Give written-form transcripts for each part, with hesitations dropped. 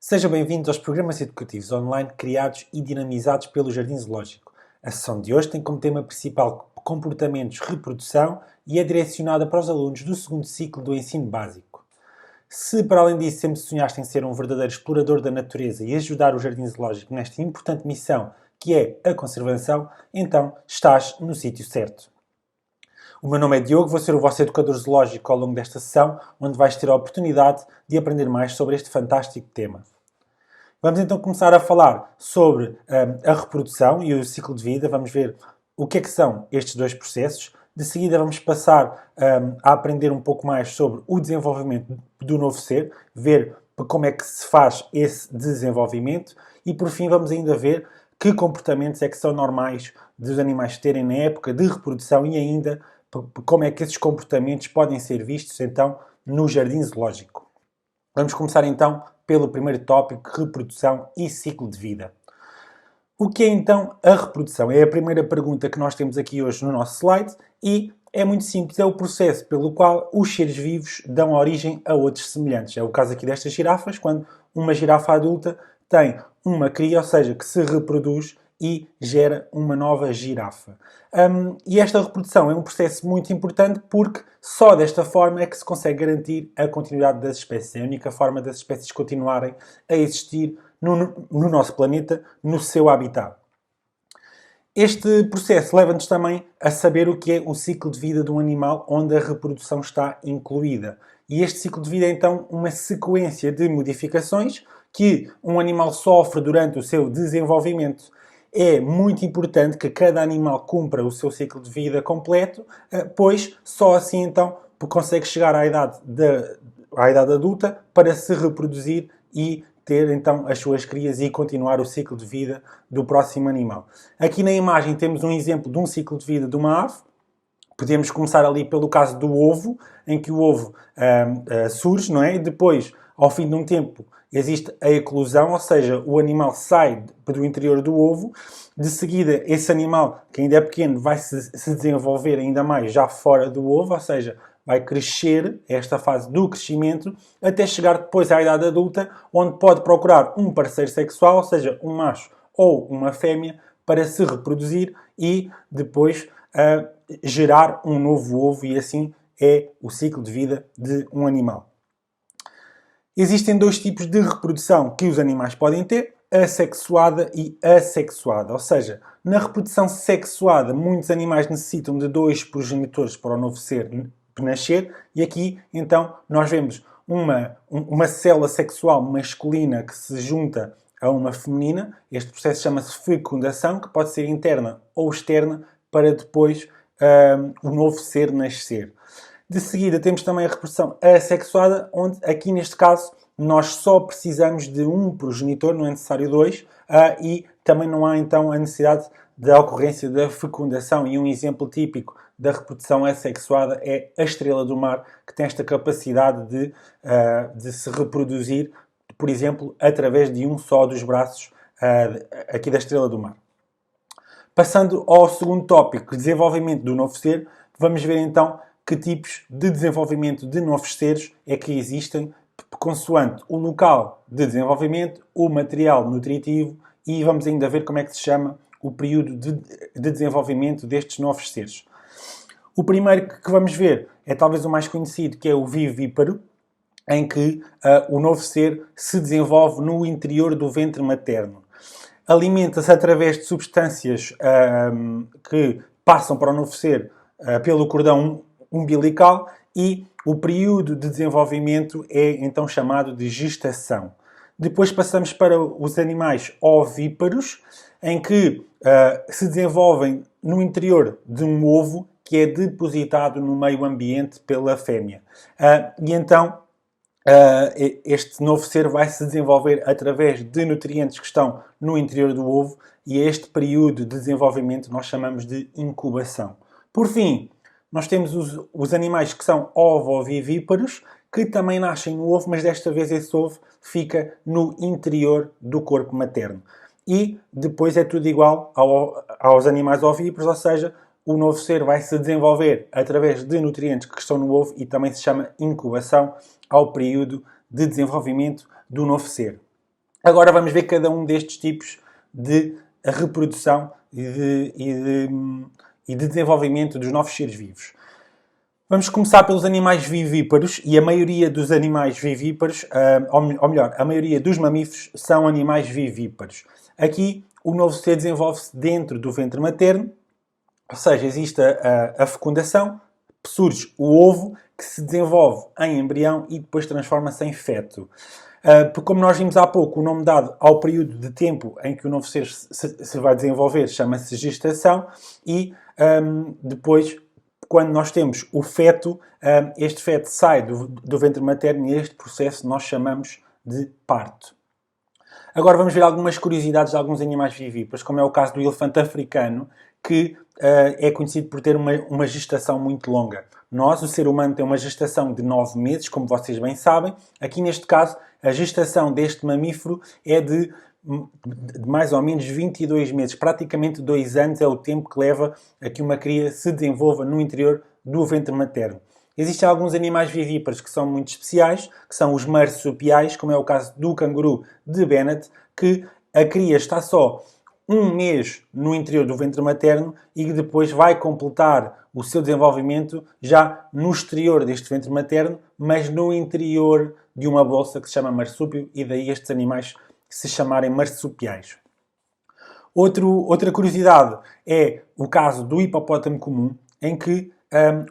Sejam bem-vindos aos programas educativos online criados e dinamizados pelo Jardim Zoológico. A sessão de hoje tem como tema principal comportamentos, reprodução e é direcionada para os alunos do segundo ciclo do ensino básico. Se, para além disso, sempre sonhaste em ser um verdadeiro explorador da natureza e ajudar o Jardim Zoológico nesta importante missão que é a conservação, então estás no sítio certo. O meu nome é Diogo, vou ser o vosso educador zoológico ao longo desta sessão, onde vais ter a oportunidade de aprender mais sobre este fantástico tema. Vamos então começar a falar sobre a reprodução e o ciclo de vida. Vamos ver o que é que são estes dois processos. De seguida vamos passar a aprender um pouco mais sobre o desenvolvimento do novo ser, ver como é que se faz esse desenvolvimento e por fim vamos ainda ver que comportamentos é que são normais dos animais terem na época de reprodução e ainda como é que esses comportamentos podem ser vistos então no jardim zoológico. Vamos começar então pelo primeiro tópico, reprodução e ciclo de vida. O que é então a reprodução? É a primeira pergunta que nós temos aqui hoje no nosso slide e é muito simples, é o processo pelo qual os seres vivos dão origem a outros semelhantes. É o caso aqui destas girafas, quando uma girafa adulta tem uma cria, ou seja, que se reproduz e gera uma nova girafa. E esta reprodução é um processo muito importante porque só desta forma é que se consegue garantir a continuidade das espécies. É a única forma das espécies continuarem a existir no nosso planeta, no seu habitat. Este processo leva-nos também a saber o que é o ciclo de vida de um animal onde a reprodução está incluída. E este ciclo de vida é então uma sequência de modificações que um animal sofre durante o seu desenvolvimento. É muito importante que cada animal cumpra o seu ciclo de vida completo, pois só assim então consegue chegar à idade adulta para se reproduzir e ter então as suas crias e continuar o ciclo de vida do próximo animal. Aqui na imagem temos um exemplo de um ciclo de vida de uma ave. Podemos começar ali pelo caso do ovo, em que o ovo surge, não é? E depois, ao fim de um tempo, existe a eclosão, ou seja, o animal sai do interior do ovo. De seguida, esse animal, que ainda é pequeno, vai se desenvolver ainda mais já fora do ovo, ou seja, vai crescer, esta fase do crescimento, até chegar depois à idade adulta, onde pode procurar um parceiro sexual, ou seja, um macho ou uma fêmea, para se reproduzir e depois gerar um novo ovo, e assim é o ciclo de vida de um animal. Existem dois tipos de reprodução que os animais podem ter, assexuada e assexuada. Ou seja, na reprodução sexuada, muitos animais necessitam de dois progenitores para o novo ser nascer, e aqui, então, nós vemos uma célula sexual masculina que se junta a uma feminina. Este processo chama-se fecundação, que pode ser interna ou externa, para depois o novo ser nascer. De seguida temos também a reprodução assexuada, onde aqui neste caso nós só precisamos de um progenitor, não é necessário dois, e também não há então a necessidade da ocorrência da fecundação. E um exemplo típico da reprodução assexuada é a estrela do mar, que tem esta capacidade de se reproduzir, por exemplo, através de um só dos braços aqui da estrela do mar. Passando ao segundo tópico, desenvolvimento do novo ser, vamos ver então que tipos de desenvolvimento de novos seres é que existem, consoante o local de desenvolvimento, o material nutritivo, e vamos ainda ver como é que se chama o período de desenvolvimento destes novos seres. O primeiro que vamos ver é talvez o mais conhecido, que é o vivíparo, em que o novo ser se desenvolve no interior do ventre materno. Alimenta-se através de substâncias que passam para o novo ser pelo cordão umbilical, e o período de desenvolvimento é então chamado de gestação. Depois passamos para os animais ovíparos, em que se desenvolvem no interior de um ovo que é depositado no meio ambiente pela fêmea. E então este novo ser vai se desenvolver através de nutrientes que estão no interior do ovo, e este período de desenvolvimento nós chamamos de incubação. Por fim, nós temos os animais que são ovovivíparos, que também nascem no ovo, mas desta vez esse ovo fica no interior do corpo materno. E depois é tudo igual aos animais ovíparos, ou seja, o novo ser vai se desenvolver através de nutrientes que estão no ovo e também se chama incubação ao período de desenvolvimento do novo ser. Agora vamos ver cada um destes tipos de reprodução e de desenvolvimento dos novos seres vivos. Vamos começar pelos animais vivíparos, e a maioria dos animais vivíparos, ou melhor, a maioria dos mamíferos são animais vivíparos. Aqui, o novo ser desenvolve-se dentro do ventre materno, ou seja, existe a fecundação, surge o ovo, que se desenvolve em embrião e depois transforma-se em feto. Porque, como nós vimos há pouco, o nome dado ao período de tempo em que o novo ser se vai desenvolver chama-se gestação, e depois, quando nós temos o feto, este feto sai do ventre materno e este processo nós chamamos de parto. Agora vamos ver algumas curiosidades de alguns animais vivíparos, como é o caso do elefante africano, que é conhecido por ter uma gestação muito longa. Nós, o ser humano, tem uma gestação de 9 meses, como vocês bem sabem. Aqui, neste caso, a gestação deste mamífero é de mais ou menos 22 meses. Praticamente 2 anos é o tempo que leva a que uma cria se desenvolva no interior do ventre materno. Existem alguns animais vivíparos que são muito especiais, que são os marsupiais, como é o caso do canguru de Bennett, que a cria está só 1 mês no interior do ventre materno e que depois vai completar o seu desenvolvimento já no exterior deste ventre materno, mas no interior de uma bolsa que se chama marsúpio, e daí estes animais se chamarem marsupiais. Outra curiosidade é o caso do hipopótamo comum, em que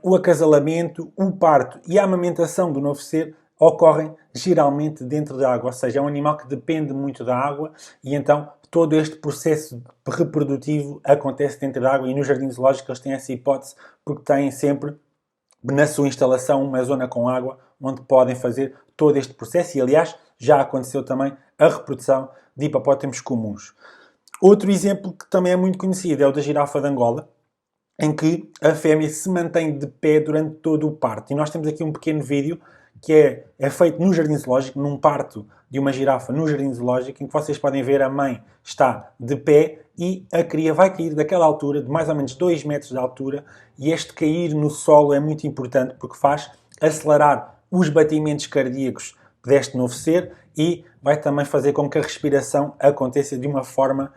o acasalamento, o parto e a amamentação do novo ser ocorrem geralmente dentro da água, ou seja, é um animal que depende muito da água e então todo este processo reprodutivo acontece dentro da água, e nos jardins zoológicos eles têm essa hipótese porque têm sempre na sua instalação uma zona com água onde podem fazer todo este processo, e aliás já aconteceu também a reprodução de hipopótamos comuns. Outro exemplo que também é muito conhecido é o da girafa de Angola, em que a fêmea se mantém de pé durante todo o parto. E nós temos aqui um pequeno vídeo que é feito no jardim zoológico, num parto de uma girafa no jardim zoológico, em que vocês podem ver a mãe está de pé e a cria vai cair daquela altura, de mais ou menos 2 metros de altura, e este cair no solo é muito importante porque faz acelerar os batimentos cardíacos deste novo ser e vai também fazer com que a respiração aconteça de uma forma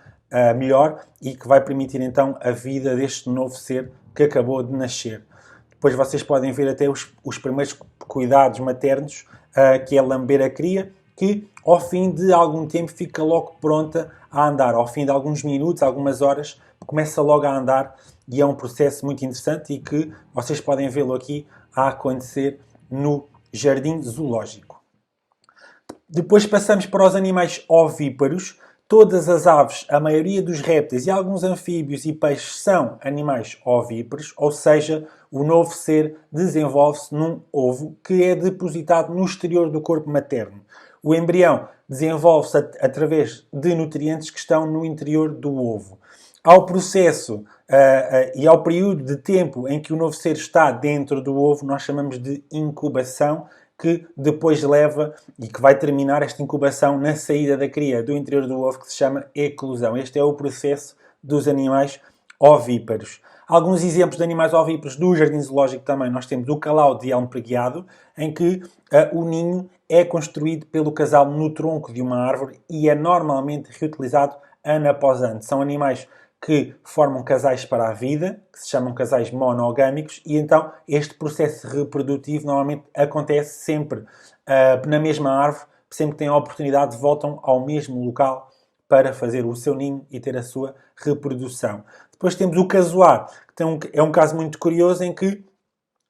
melhor e que vai permitir então a vida deste novo ser que acabou de nascer. Depois vocês podem ver até os primeiros cuidados maternos, que é lamber a cria, que ao fim de algum tempo fica logo pronta a andar. Ao fim de alguns minutos, algumas horas, começa logo a andar, e é um processo muito interessante e que vocês podem vê-lo aqui a acontecer no jardim zoológico. Depois passamos para os animais ovíparos. Todas as aves, a maioria dos répteis e alguns anfíbios e peixes são animais ovíparos, ou seja, o novo ser desenvolve-se num ovo que é depositado no exterior do corpo materno. O embrião desenvolve-se através de nutrientes que estão no interior do ovo. Ao processo e ao período de tempo em que o novo ser está dentro do ovo, nós chamamos de incubação, que depois leva e que vai terminar esta incubação na saída da cria do interior do ovo, que se chama eclosão. Este é o processo dos animais ovíparos. Alguns exemplos de animais ovíparos do jardim zoológico também. Nós temos o calau de elmo preguiado, em que o ninho é construído pelo casal no tronco de uma árvore e é normalmente reutilizado ano após ano. São animais que formam casais para a vida, que se chamam casais monogâmicos, e então este processo reprodutivo normalmente acontece sempre na mesma árvore, sempre que têm a oportunidade voltam ao mesmo local para fazer o seu ninho e ter a sua reprodução. Depois temos o casuar, que é um caso muito curioso em que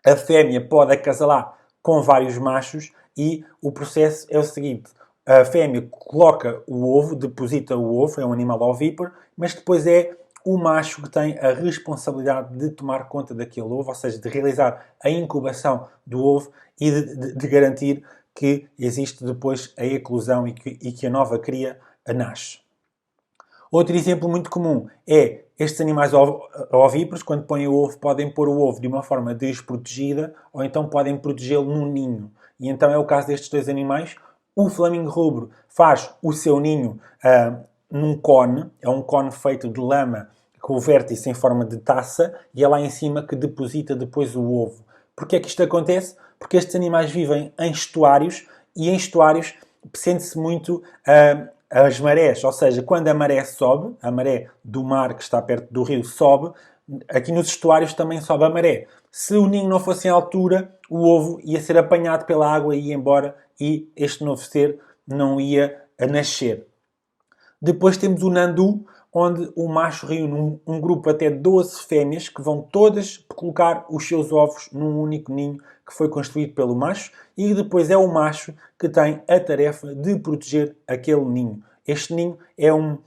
a fêmea pode acasalar com vários machos e o processo é o seguinte: a fêmea coloca o ovo, deposita o ovo, é um animal ovíparo, mas depois é o macho que tem a responsabilidade de tomar conta daquele ovo, ou seja, de realizar a incubação do ovo e de garantir que existe depois a eclosão e que a nova cria nasce. Outro exemplo muito comum é estes animais ovíparos, quando põem o ovo, podem pôr o ovo de uma forma desprotegida ou então podem protegê-lo num ninho. E então é o caso destes dois animais. O flamingo rubro faz o seu ninho num cone, é um cone feito de lama com o vértice em forma de taça e é lá em cima que deposita depois o ovo. Porquê é que isto acontece? Porque estes animais vivem em estuários e em estuários sente-se muito as marés, ou seja, quando a maré sobe, a maré do mar que está perto do rio sobe, aqui nos estuários também sobe a maré. Se o ninho não fosse em altura, o ovo ia ser apanhado pela água e ia embora e este novo ser não ia nascer. Depois temos o nandu, onde o macho reúne um grupo até 12 fêmeas que vão todas colocar os seus ovos num único ninho que foi construído pelo macho e depois é o macho que tem a tarefa de proteger aquele ninho. Este ninho é um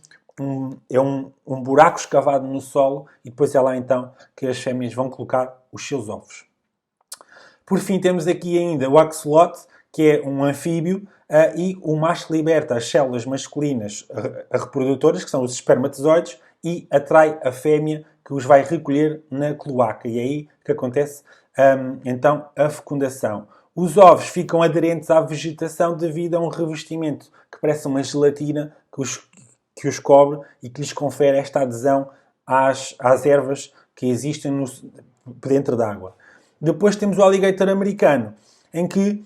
buraco escavado no solo e depois é lá então que as fêmeas vão colocar os seus ovos. Por fim, temos aqui ainda o axolote, que é um anfíbio, e o macho liberta as células masculinas reprodutoras, que são os espermatozoides, e atrai a fêmea que os vai recolher na cloaca. E é aí que acontece, então, a fecundação. Os ovos ficam aderentes à vegetação devido a um revestimento que parece uma gelatina que os cobre e que lhes confere esta adesão às ervas que existem dentro da água. Depois temos o alligator americano, em que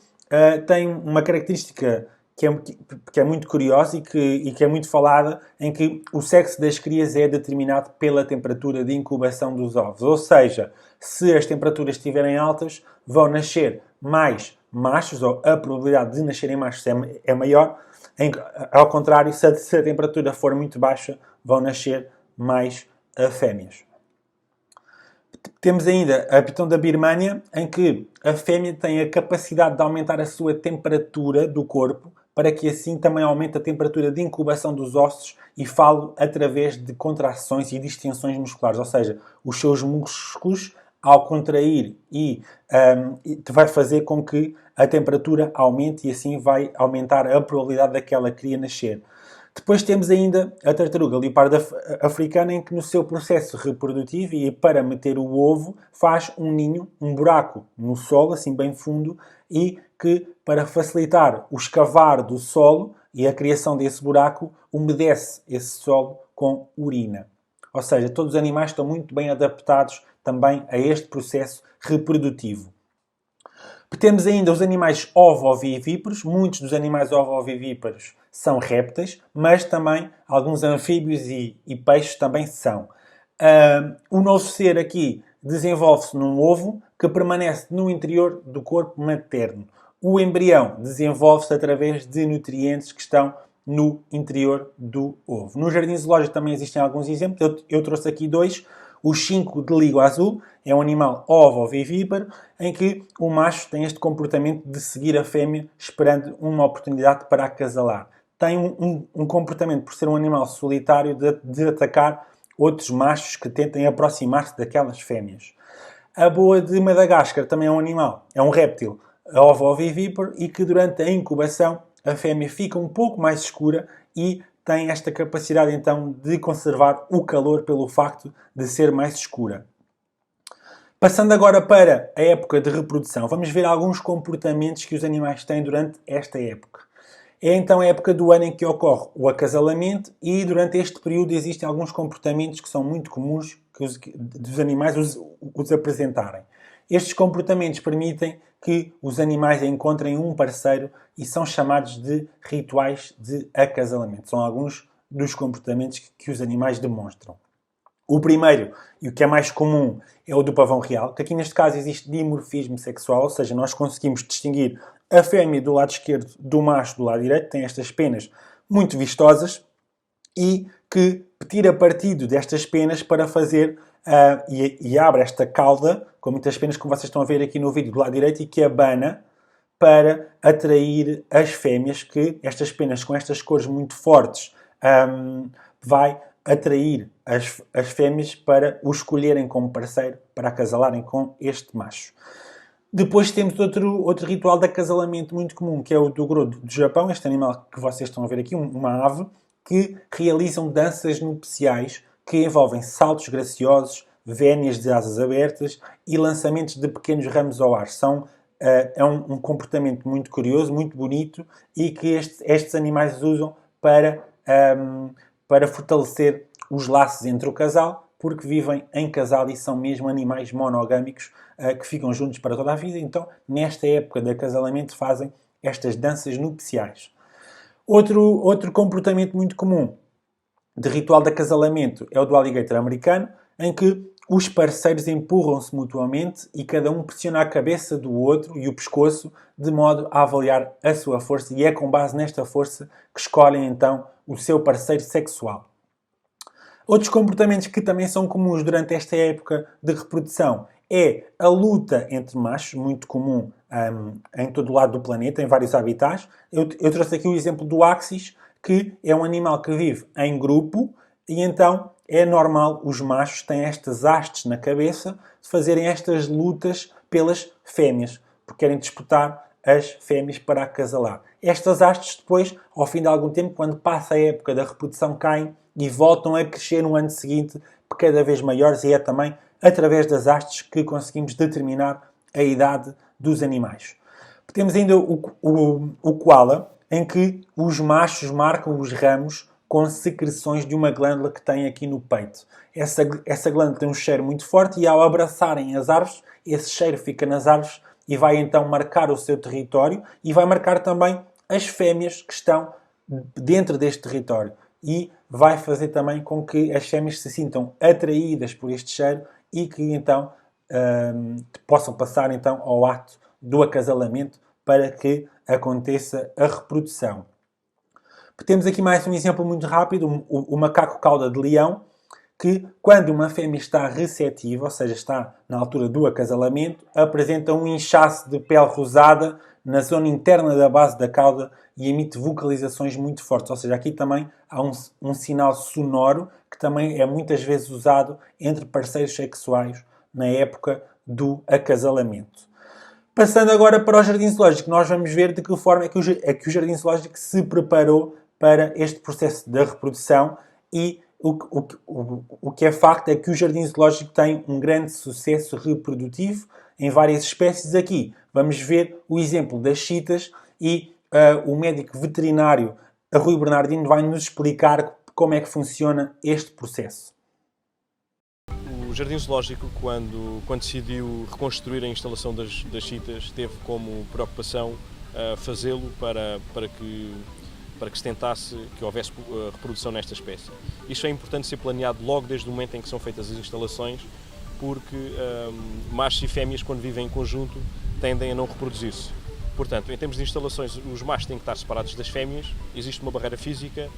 tem uma característica que é muito curiosa e que é muito falada, em que o sexo das crias é determinado pela temperatura de incubação dos ovos. Ou seja, se as temperaturas estiverem altas, vão nascer mais machos, ou a probabilidade de nascerem machos é maior. Ao contrário, se a temperatura for muito baixa, vão nascer mais fêmeas. Temos ainda a pitão da Birmânia, em que a fêmea tem a capacidade de aumentar a sua temperatura do corpo, para que assim também aumente a temperatura de incubação dos ossos e falo através de contrações e distensões musculares. Ou seja, os seus músculos, ao contrair vai fazer com que a temperatura aumente e assim vai aumentar a probabilidade daquela cria nascer. Depois temos ainda a tartaruga leopardo africana, em que no seu processo reprodutivo e para meter o ovo faz um ninho, um buraco no solo, assim bem fundo, e que para facilitar o escavar do solo e a criação desse buraco, umedece esse solo com urina. Ou seja, todos os animais estão muito bem adaptados também a este processo reprodutivo. Temos ainda os animais ovovivíparos. Muitos dos animais ovovivíparos são répteis, mas também alguns anfíbios e peixes também são. O novo ser aqui desenvolve-se num ovo que permanece no interior do corpo materno. O embrião desenvolve-se através de nutrientes que estão no interior do ovo. No jardim zoológico também existem alguns exemplos. Eu trouxe aqui dois. O chinco de língua azul é um animal ovovivíparo em que o macho tem este comportamento de seguir a fêmea esperando uma oportunidade para acasalar. Tem um comportamento, por ser um animal solitário, de atacar outros machos que tentem aproximar-se daquelas fêmeas. A boa de Madagascar também é um animal, é um réptil ovovivíparo e que durante a incubação a fêmea fica um pouco mais escura e tem esta capacidade então de conservar o calor pelo facto de ser mais escura. Passando agora para a época de reprodução, vamos ver alguns comportamentos que os animais têm durante esta época. É então a época do ano em que ocorre o acasalamento e durante este período existem alguns comportamentos que são muito comuns dos animais os apresentarem. Estes comportamentos permitem que os animais encontrem um parceiro e são chamados de rituais de acasalamento. São alguns dos comportamentos que os animais demonstram. O primeiro, e o que é mais comum, é o do pavão real, que aqui neste caso existe dimorfismo sexual, ou seja, nós conseguimos distinguir a fêmea do lado esquerdo do macho do lado direito, tem estas penas muito vistosas e que tira partido destas penas para fazer e abre esta cauda, com muitas penas, como vocês estão a ver aqui no vídeo do lado direito, e que abana para atrair as fêmeas, que estas penas com estas cores muito fortes vai atrair as fêmeas para o escolherem como parceiro, para acasalarem com este macho. Depois temos outro ritual de acasalamento muito comum, que é o do Goro do Japão, este animal que vocês estão a ver aqui, uma ave, que realizam danças nupciais que envolvem saltos graciosos, vénias de asas abertas e lançamentos de pequenos ramos ao ar. É um comportamento muito curioso, muito bonito e que estes animais usam para fortalecer os laços entre o casal, porque vivem em casal e são mesmo animais monogâmicos que ficam juntos para toda a vida. Então, nesta época de acasalamento, fazem estas danças nupciais. Outro comportamento muito comum de ritual de acasalamento é o do alligator americano, em que os parceiros empurram-se mutuamente e cada um pressiona a cabeça do outro e o pescoço de modo a avaliar a sua força, e é com base nesta força que escolhem então o seu parceiro sexual. Outros comportamentos que também são comuns durante esta época de reprodução é a luta entre machos, muito comum em todo o lado do planeta, em vários habitats. Eu trouxe aqui o exemplo do Axis, que é um animal que vive em grupo e então é normal os machos têm estas hastes na cabeça de fazerem estas lutas pelas fêmeas, porque querem disputar as fêmeas para acasalar. Estas hastes depois, ao fim de algum tempo, quando passa a época da reprodução, caem e voltam a crescer no ano seguinte, cada vez maiores, e é também através das hastes que conseguimos determinar a idade dos animais. Temos ainda o koala, em que os machos marcam os ramos com secreções de uma glândula que tem aqui no peito. Essa glândula tem um cheiro muito forte e ao abraçarem as árvores, esse cheiro fica nas árvores e vai então marcar o seu território e vai marcar também as fêmeas que estão dentro deste território. E vai fazer também com que as fêmeas se sintam atraídas por este cheiro e que então possam passar então ao ato do acasalamento para que aconteça a reprodução. Temos aqui mais um exemplo muito rápido, o macaco cauda de leão, que quando uma fêmea está receptiva, ou seja, está na altura do acasalamento, apresenta um inchaço de pele rosada na zona interna da base da cauda e emite vocalizações muito fortes. Ou seja, aqui também há um sinal sonoro que também é muitas vezes usado entre parceiros sexuais na época do acasalamento. Passando agora para o Jardim Zoológico, nós vamos ver de que forma é que o Jardim Zoológico se preparou para este processo da reprodução e o que é facto é que o Jardim Zoológico tem um grande sucesso reprodutivo em várias espécies. Aqui vamos ver o exemplo das chitas e o médico veterinário Rui Bernardino vai nos explicar como é que funciona este processo. O Jardim Zoológico, quando decidiu reconstruir a instalação das chitas, teve como preocupação fazê-lo para que se tentasse que houvesse reprodução nesta espécie. Isto é importante ser planeado logo desde o momento em que são feitas as instalações, porque machos e fêmeas, quando vivem em conjunto, tendem a não reproduzir-se. Portanto, em termos de instalações, os machos têm que estar separados das fêmeas, existe uma barreira física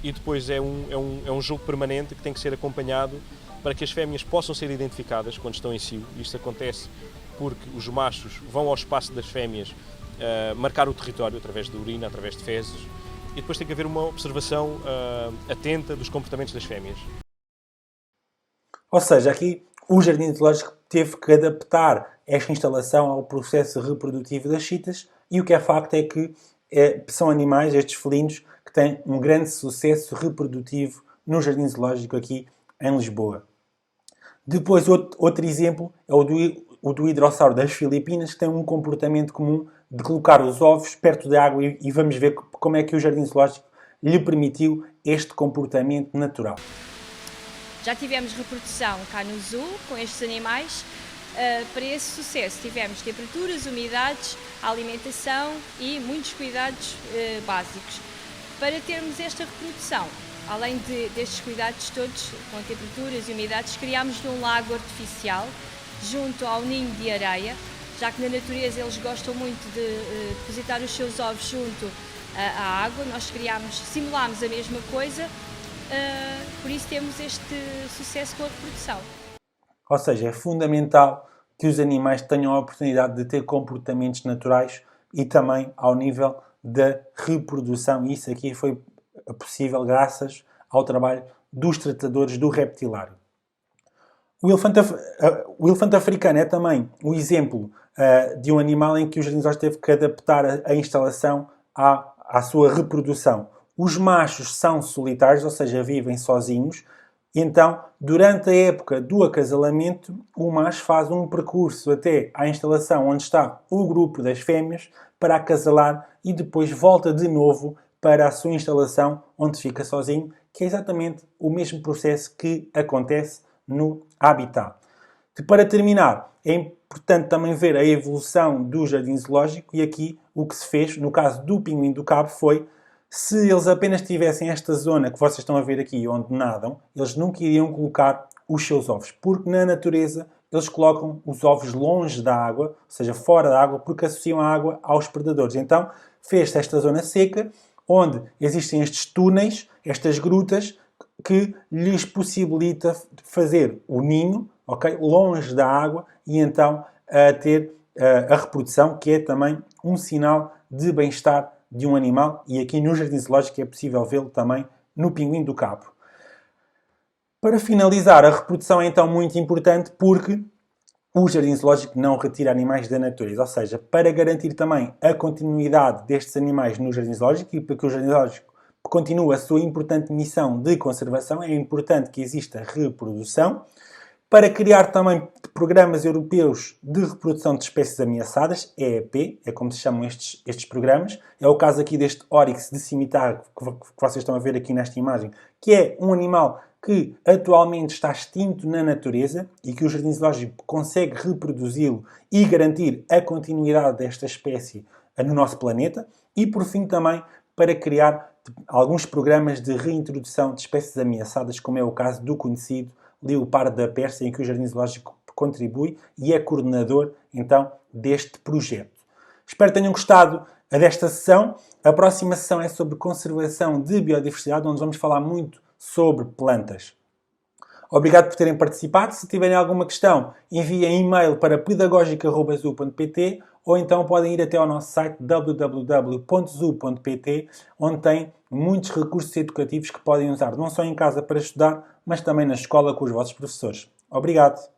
e depois é um jogo permanente que tem que ser acompanhado para que as fêmeas possam ser identificadas quando estão em cio. Isto acontece porque os machos vão ao espaço das fêmeas marcar o território através de urina, através de fezes, e depois tem que haver uma observação atenta dos comportamentos das fêmeas. Ou seja, aqui o Jardim Zoológico teve que adaptar esta instalação ao processo reprodutivo das chitas e o que é facto é que são animais, estes felinos, que têm um grande sucesso reprodutivo no Jardim Zoológico aqui em Lisboa. Depois, outro exemplo é o do hidrossauro das Filipinas, que tem um comportamento comum de colocar os ovos perto da água e vamos ver como é que o Jardim Zoológico lhe permitiu este comportamento natural. Já tivemos reprodução cá no zoo com estes animais. Para esse sucesso tivemos temperaturas, umidades, alimentação e muitos cuidados básicos. Para termos esta reprodução, além destes cuidados todos, com temperaturas e umidades, criámos um lago artificial junto ao ninho de areia, já que na natureza eles gostam muito de depositar os seus ovos junto à água. Nós simulámos a mesma coisa, por isso temos este sucesso com a reprodução. Ou seja, é fundamental que os animais tenham a oportunidade de ter comportamentos naturais e também ao nível da reprodução. E isso aqui foi possível graças ao trabalho dos tratadores do reptilário. O elefante africano é também um exemplo de um animal em que o Jardim Zoológico teve que adaptar a instalação à sua reprodução. Os machos são solitários, ou seja, vivem sozinhos. Então, durante a época do acasalamento, o macho faz um percurso até à instalação onde está o grupo das fêmeas para acasalar e depois volta de novo para a sua instalação onde fica sozinho, que é exatamente o mesmo processo que acontece no habitat. Para terminar, é importante também ver a evolução do Jardim Zoológico e aqui o que se fez, no caso do pinguim do Cabo, foi Se eles apenas tivessem esta zona que vocês estão a ver aqui, onde nadam, eles nunca iriam colocar os seus ovos, porque na natureza eles colocam os ovos longe da água, ou seja, fora da água, porque associam a água aos predadores. Então, fez-se esta zona seca, onde existem estes túneis, estas grutas, que lhes possibilita fazer o ninho, okay, longe da água, e então ter a reprodução, que é também um sinal de bem-estar de um animal, e aqui no Jardim Zoológico é possível vê-lo também no Pinguim do Cabo. Para finalizar, a reprodução é então muito importante porque o Jardim Zoológico não retira animais da natureza, ou seja, para garantir também a continuidade destes animais no Jardim Zoológico e para que o Jardim Zoológico continue a sua importante missão de conservação, é importante que exista reprodução. Para criar também programas europeus de reprodução de espécies ameaçadas, EEP, é como se chamam estes programas. É o caso aqui deste Oryx de cimitarro que vocês estão a ver aqui nesta imagem, que é um animal que atualmente está extinto na natureza e que o Jardim Zoológico consegue reproduzi-lo e garantir a continuidade desta espécie no nosso planeta. E, por fim, também para criar alguns programas de reintrodução de espécies ameaçadas, como é o caso do conhecido leopardo da Pérsia, em que o Jardim Zoológico contribui e é coordenador, então, deste projeto. Espero que tenham gostado desta sessão. A próxima sessão é sobre conservação de biodiversidade, onde vamos falar muito sobre plantas. Obrigado por terem participado. Se tiverem alguma questão, enviem e-mail para pedagogica@zoo.pt ou então podem ir até ao nosso site www.zoo.pt, onde tem muitos recursos educativos que podem usar não só em casa para estudar, mas também na escola com os vossos professores. Obrigado!